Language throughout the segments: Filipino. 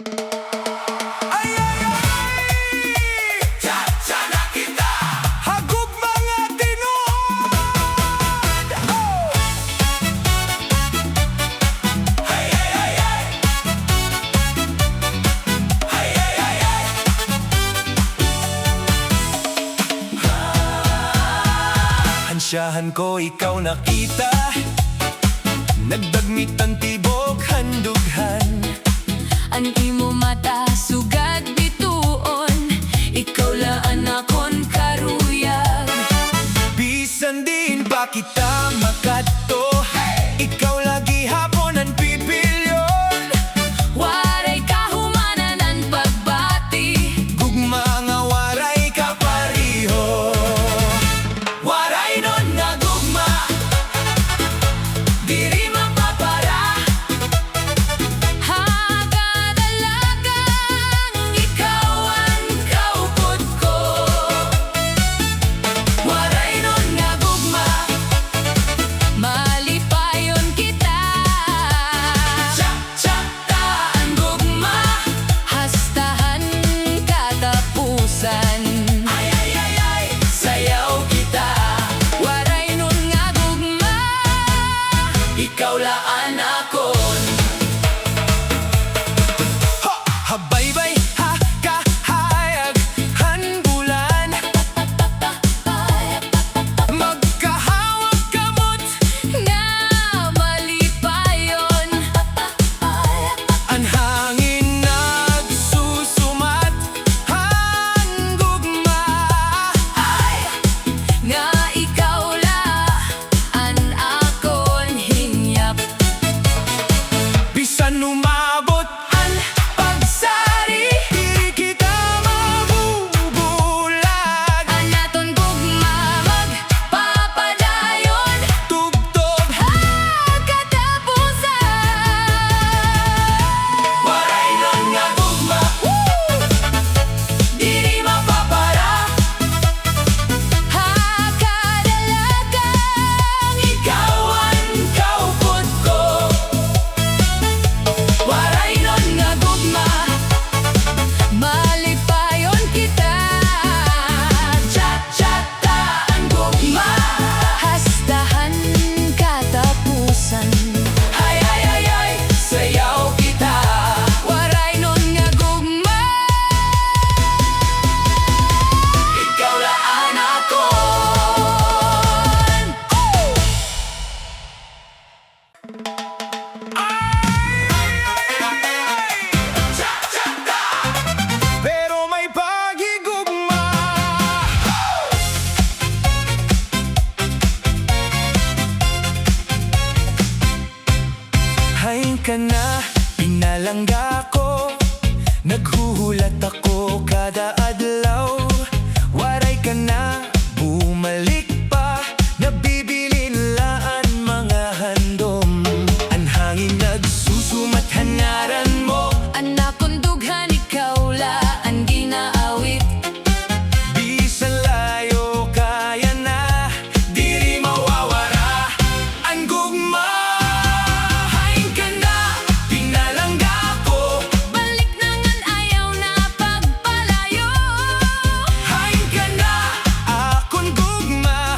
Ay, ay, ay! Chacha na kita! Hagub mga tinuod! Oh! Ay, ay, ay, ay! Ay, ay, ay, ay! Ansyahan ko ikaw nakita, nagdagmit ang tibok handughan. Ang imo mata sugad bituon, ikaw laan akon karuyag. Bisan din pa kita makadto, ikaw lagi hapon ang pipilyon. Waray kahumanan ang pagbati, Gugma nga waray ka pariho. Waraynon nga gugma, diri mapapara. hakadalagang ikaw ang kaupod ko. Waraynon nga gugma, Malipayon kita, cha-cha ta ang gugma. hastahan katapusan. Ay, ay, ay, ay, sayaw kita. Waray nun nga gugma, Ikaw laan akon. Ha! Habaybay, ha! Kahayag, hanbulan. Magkahawag kamot, nga malipayon. ang hangin nagsusumat. Hanggugma. Nga ikaw laan akon hinyap. Bisan umabot ang pagsari, di kita mabubulag. Anaton gugma magpapadayon, Tugtog, katapusan. waraynon nga gugma. Diri mapapara. Hakadalagang Ikaw ang kaupod ko. Waraynon nga gugma, malipayon kita. cha-cha ta ang gugma. Hastahan katapusan. Ay, ay, ay, ay, sayaw kita. Waray nun nga gugma, Ikaw laan akon. Cha-cha ta, pero may paghigugma. Hay ka na, pinalangga ko. Naghuhulat ako kada adlaw. Waray ka na, bumalik pa. Nabibilin laan mga handom. Ang hangin nagsusumat hangaran mo. anak kong dughan ikaw laan ginaawit. Bisan layo kaya na, diri mawawara ang gugma. Hain ka na, pinalangga ko. Balik na ngan ayaw na pagpalayo. Hain ka na, akon gugma.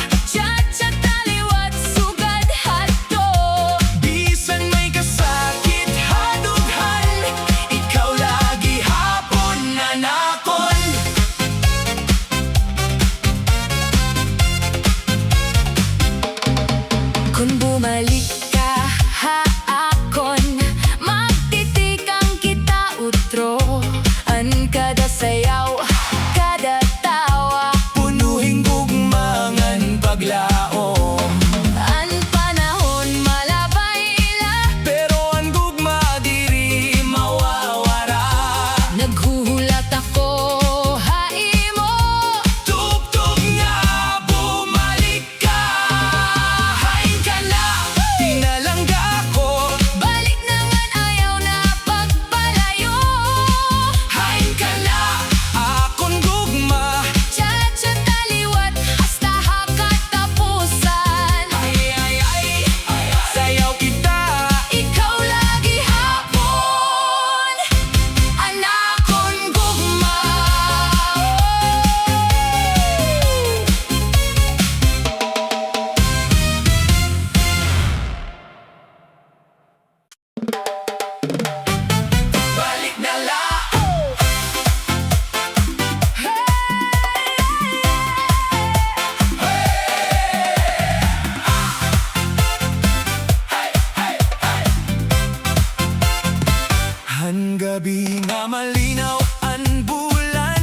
gabi nga malinaw ang bulan,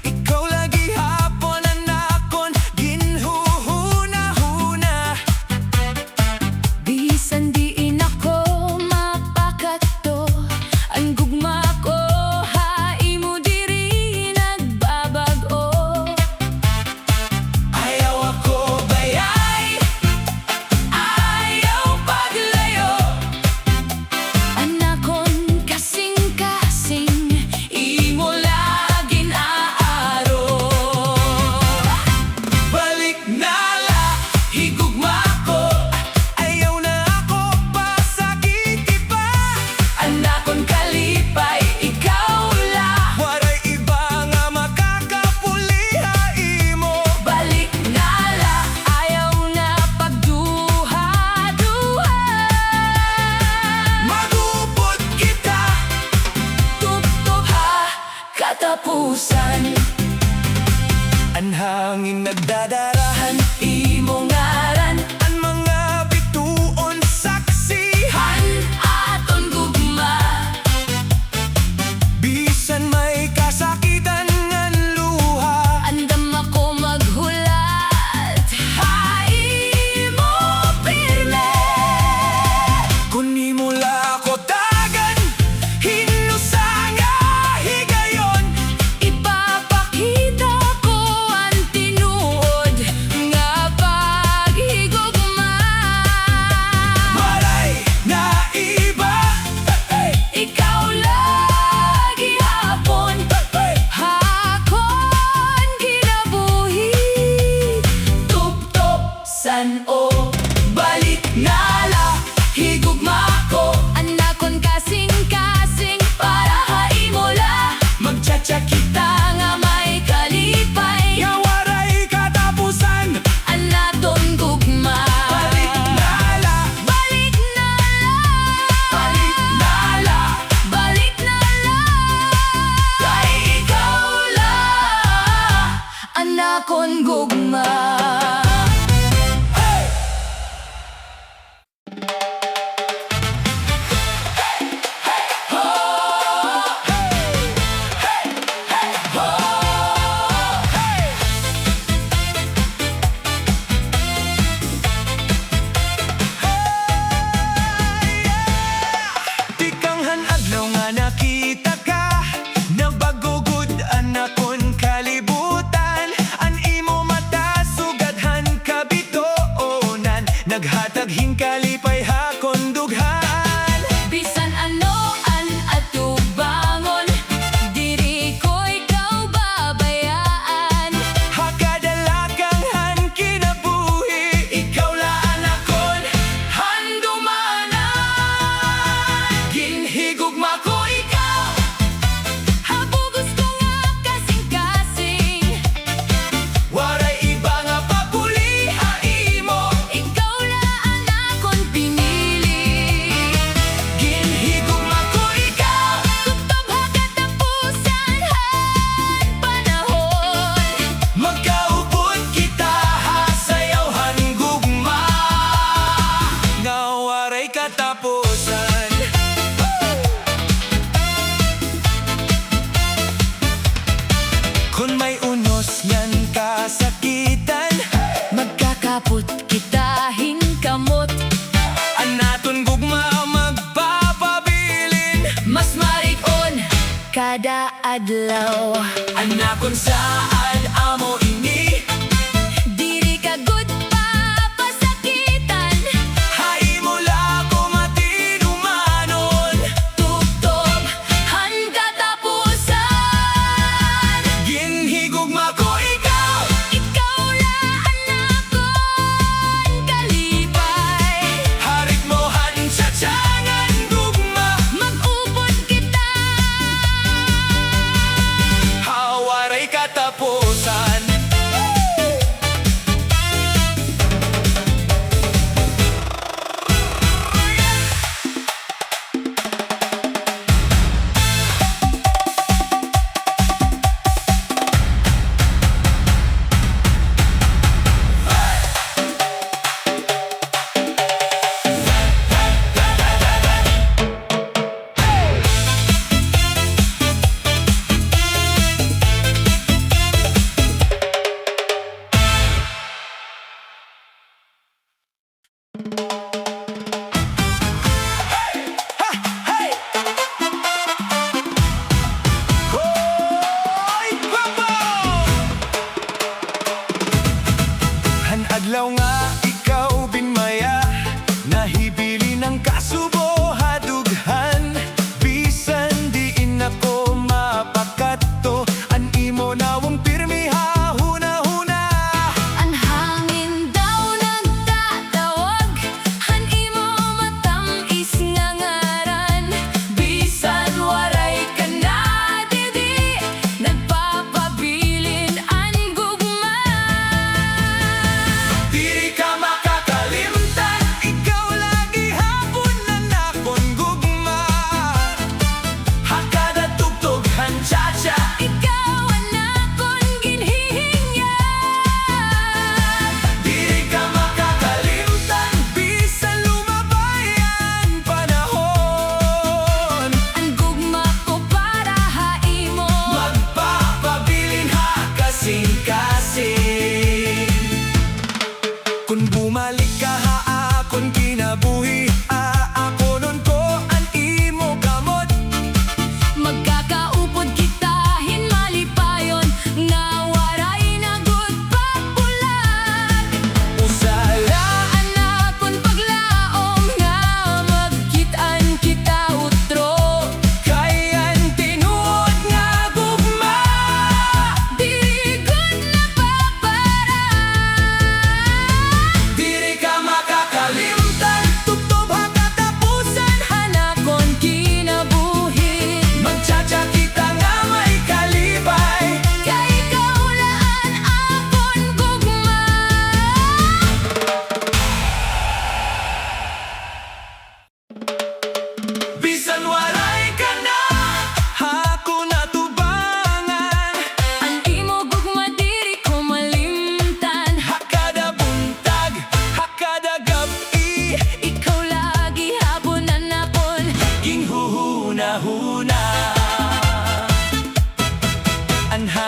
ikaw lagi hapon ang akon ginhuhuna-huna. Bisan diin ako mapakato, ang gugma ko haimo diri nagbabago. Ayaw ako bayay, ayaw paglayo. Anakon kasing-kasing, imo laging aaro. Balik na la, higugma ko, ayaw na ako pasakiti pa. Anakon kalipay, ikaw la. Waray iba nga makakapuliha imo. Balik na la, ayaw na pagduha-duha. Magupot kita, Tuptop ha, katapusan. ang hangin nagdadarahan, Imo ngaran, ang mga bituon saksihan. aton gugma. Bisan may kasakitan ngan luha, Andam ako maghulat, haimo pirme. kun imula ko tagan, hinusanga higayon. Ipapakita ko ang tinuod nga paghigugma. Waray na iba, Ikaw lagi hapon, hakon kinabuhi. Tuptop san-o, balik na la, higugma ko. Anakon kasing-kasing para haimo la. magchacha kita, Nga may kalipay, nga waray katapusan. anaton gugma. Balik na la, Balik na la, balik na la, balik na la. Kay ikaw la, anakon gugma. tikanghan adlaw nga nakita ka, nabagugod anakon kalibutan. An imo mata sugadhan kabitoonan, naghatag hinkalipay hakon dughan. Bisan ano an atubangon, diri ko ikaw babayaan. Hakadalakang han kinabuhi, ikaw laan akon handumanan. Ginhigugma ko ikaw, Habugos ko nga kasing-kasing, waray iba nga papuliha imo. ikaw la anakon pinili. Ginhigugma ko ikaw, Tuptop ha katapusan han panahon. magkaupod kita hasayaw han gugma, nga waray katapusan. Kung may unos yan kasakitan, Magkakapot kita hingkamot, anaton gugma magpapabilin. mas marikon kada adlaw. Anakon saan amo ini, Diri ka good pa pasakitan, haimula ko matinumanon. tuptop han katapusan. Ginhigugma ko ikaw, Ikaw la anakon kalipay, harit mo han tsatsangan gugma. mag-upod kita. Hawaray katapusan.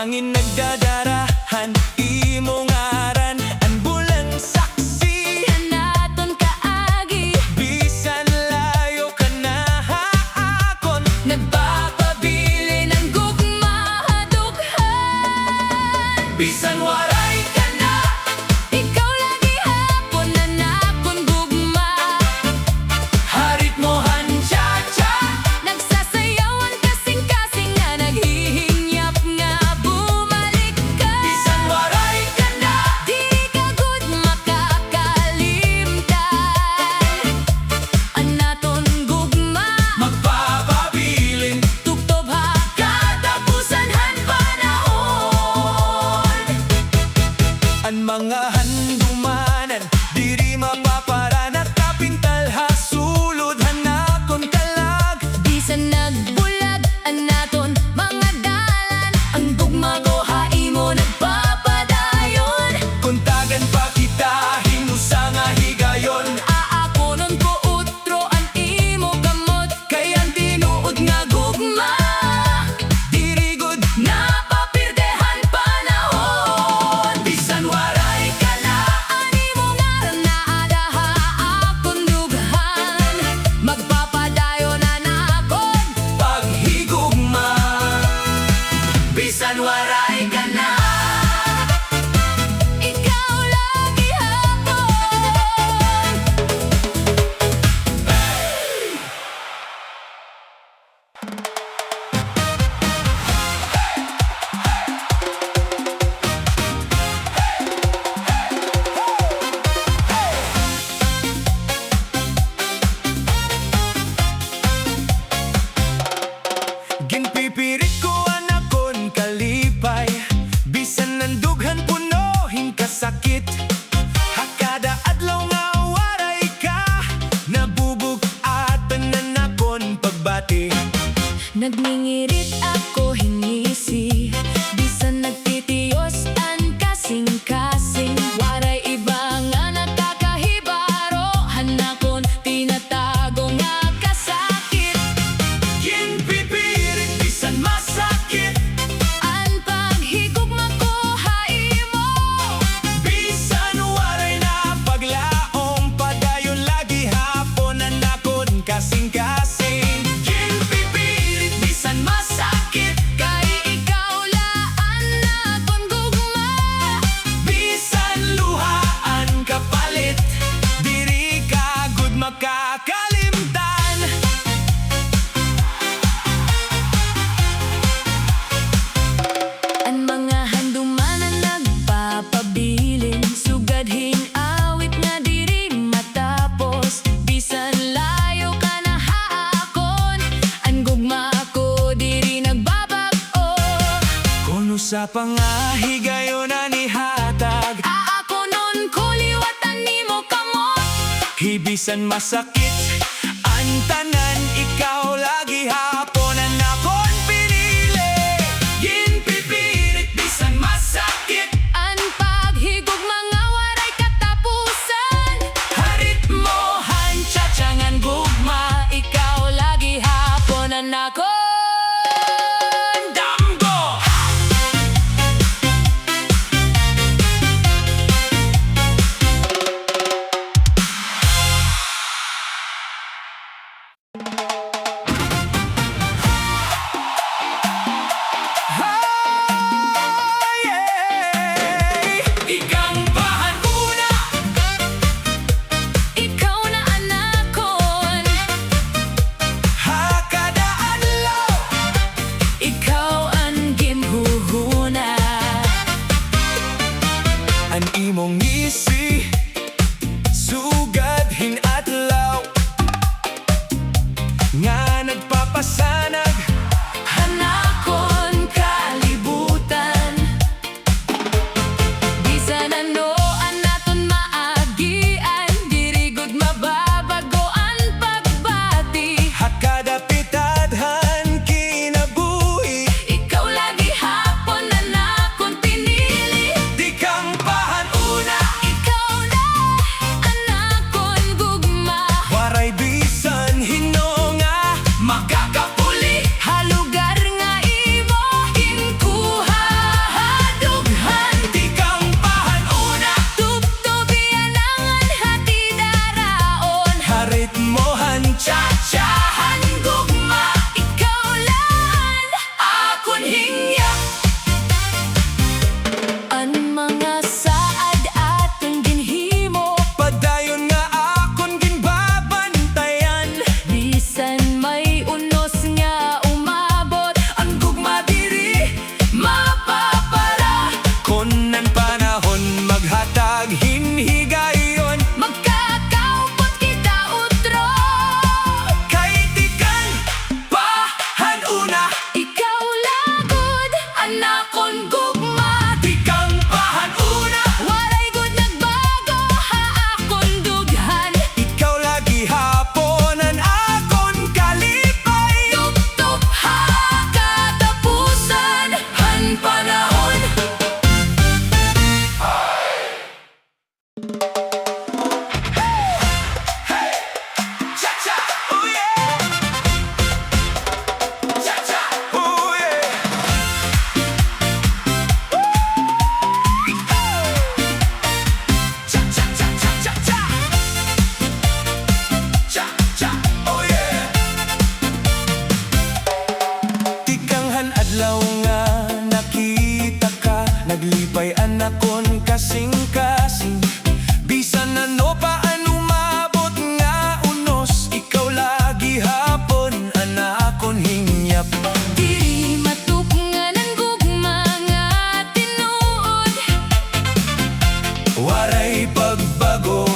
Bangin nagdadarahan, imong aran, ang bulan saksi. Kanaton kaagi, Bisan layo ka na haakon, nagpapabili ng gugma dughan. bisan waray ka na. Ikaw lagi hapon na nakon gugma. Harit mo han chacha, Nagsasayawan kasing-kasing nga naghihinyap nga bumalik ka. bisan waray ka na. Di ka gud makakalimtan. Anaton gugma, Magpapabilin, tuktob ha katapusan han panahon. ang mga handumanan, diri mapaparan at kapintal ha sulod hanakon kalag. Bisan nagbulag anaton mga dalan, ang gugma ko haimo nagpapadayon. Kuntagan pa kita, hinusa nga higayon. Aakonon ko utro ang imo kamot, Kayang tinuod nga gugma dirigod, napapirdehan panahon. bisan waray ka na. Ani mo nga na adaha akong dughan, magpapadayon na nakon. Paghigugma, bisan waray ka na. Ikaw lagi hapon. Ginpipirit ko anakon kalipay, bisan nandughan punohin kasakit. Hakada adlaw nga waray ka, nabubug-atan na nakon pagbati. Nagningirit ako hinisi, bisan nagtitiyos ang kasing-kasing. Waray iba nga nakakahibaro, hanakon tinatago nga kasakit. Ginpipirit, bisan masakit, Ang paghigugma ko haimo, bisan waray na paglaong padayon lagi hapon na nakon kasing-kasing. Ginpipirit, bisan masakit, kay ikaw laan nakon gugma. bisan luhaan kapalit, diri ka gud makakalimtan. Ang mga handumanan nagpapabilin, sugadhing awit nga diri matapos. Bisan layo ka na haakon, ang gugma ko diri nagbabag-o. Kuno sa pangahigayon na nihatag, Aako nun kuliwatan nimo kamot. hibisan masakit, ang tanan ikaw lagi hapon na nakon pinili. Ginpipirit, bisan masakit, Ang paghigog mga waray katapusan. harit mo han chachangan gugma, Ikaw lagi hapon ang nakon. damgo. adlaw nga nakita ka, naglipay anakon kasing-kasing. Bisan ano pa ano mabot nga unos, ikaw lagi hapon anakon hingyap. Diri matupngan ang gugma nga tinuod. Waray pagbago,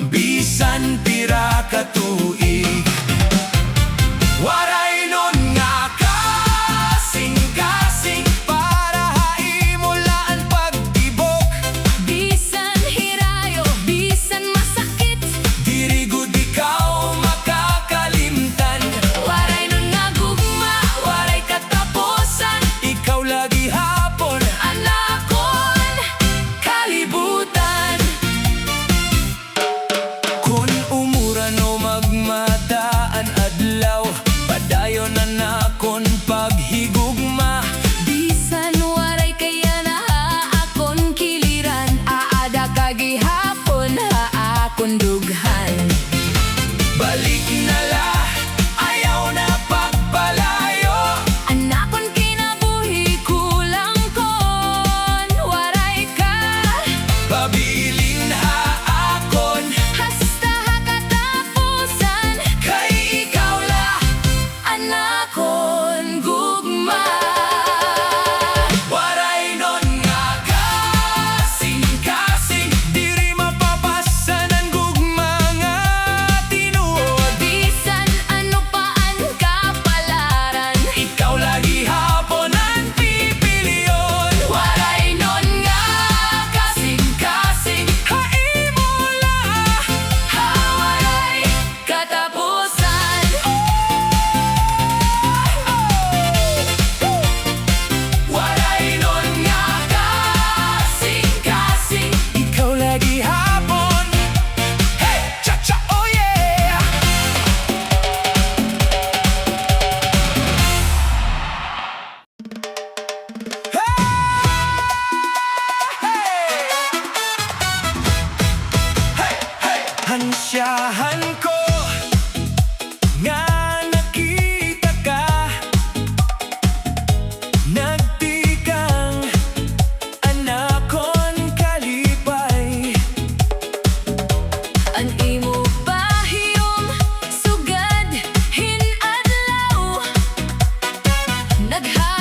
bisan pira ka tuig. Waraynon nga kasing-kasing, para haimulaan pag-ibig. Bisan hirayo, bisan masakit, Diri gud ikaw makakalimtan. waray nun nga gugma, waray katapusan. Ikaw lagi hapon Anakon kalibutan. kun umura no magmadaan adlaw, padayon na nakon paghigugma. Bisan waray kaya na akon kiliran, aada kagihapon akon dughan. Balik na la, ayaw na pagpalayo. Anakon kinabuhi kulang kon, waray ka Pabilin haakon, hasta katapusan. kay ikaw la. Anakon gugma. Waraynon nga kasing-kasing, diri mapapasan ang gugma nga tinuod. Bisan ano pa ang kapalaran, Ikaw lagi hapon ang pipiliyon. waray nun nga kasing-kasing, Haimula, hawaray katapusan. waraynon nga kasing-kasing, ikaw lagi hapon. Hey, chacha, oh yeah! Hansyahan ko nga nakita ka, nagtikang anakon kalipay. An imo bahiyom sugad hinadlaw, nagha